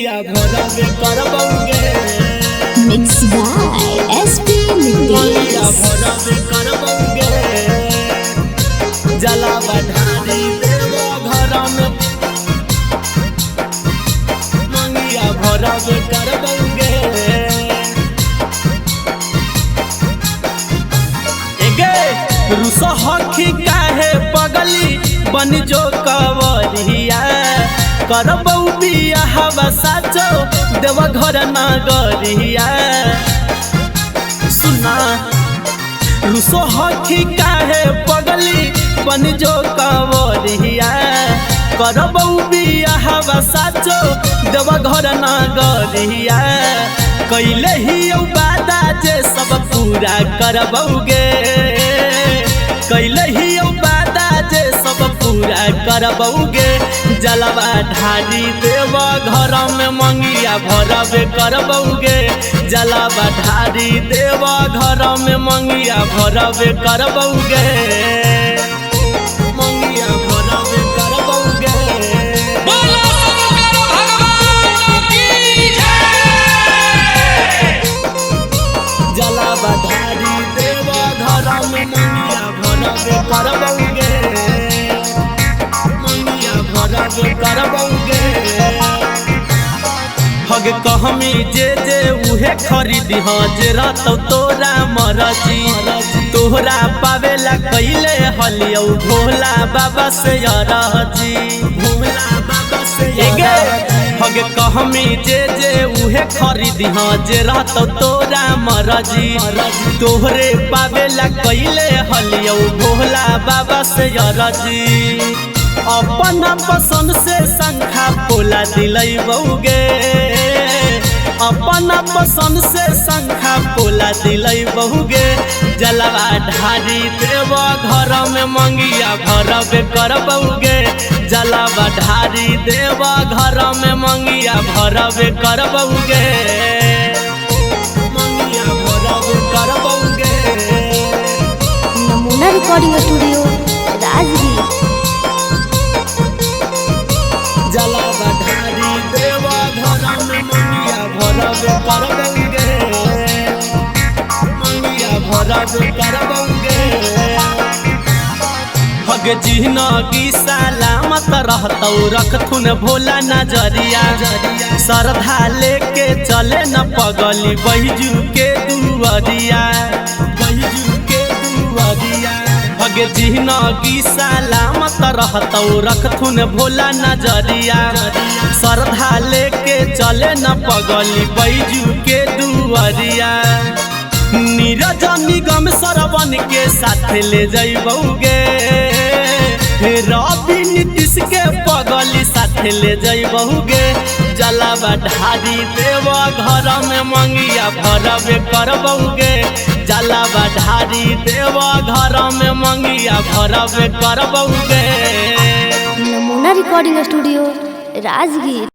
मंगिया भरबे करबौगे Mixed by SP मंगिया Nitish. भरबे करबौगे जला बढ़ारी देवो घर में मंगिया भरबे करबौगे रुसो हखी काहे पगली बन जो कवरिया करबौ बियाहवा साचो देव घर नगरिया सुना रुसो हखी काहे पगली बन जो कवरिया करबौ बियाहवा साचो देव घर नगरिया कैले ही वादा जे सब पूरा करबौगे कैले ही वादा जे सब पूरा करबौगे जलवा ढारी देव घर में मंगिया भरबे करबौगे जलवा ढारी देव घर में मंगिया भरबे करबौगे मंगिया भरबे करबौगे जलवा ढारी देव घर में मंगिया भरबे करबौगे मंगिया भरबे करबौगे हगे कहमी जे उहे खरीदी हाँ जे रहतौ तोरा मरजी तोहरा पावेला कैले हलियौ भोला बाबा से अरजी भोला बाबा से हगे कहमी जे उहे खरीदी हाँ जे रहतौ तोरा मरजी तोहरे पावेला कैले हलियौ भोला बाबा से अरजी अपना पसंद से शंखा पोला दिलैबौगे अपना पसंद से शंखा पोला दिलैबौगे जलवा ढारी देव घर में मंगिया भरबे करबौगे जलवा ढारी देव घर में मंगिया भरबे करबौगे मंगिया भरबे करबौगे नमूना रिकॉर्डिंग स्टूडियो राजगीर. जलवा ढारी देव घर में मंगिया भरबे करबौगे मंगिया भरबे करबौगे हगे जिंदगी सलामत रहतौ रखथुन भोला नजरिया श्रद्धा लेके चले न पगली बहिजू के दुआरिया बहिजू के दुआरिया हगे जिंदगी सलामत रहतौ रखथुन भोला नजरिया श्रद्धा लेके चले न पगली बहिजू के दुआरिया नीरज निगम सरवन के साथ ले जइबौगे रवि नीतीश के पगली साथ ले जइबौगे जलवा ढारी देव घर में मंगिया भरबे करबौगे जलवा ढारी देव घर में मंगिया भरबे करबौगे नमूना रिकॉर्डिंग स्टूडियो राजगीर.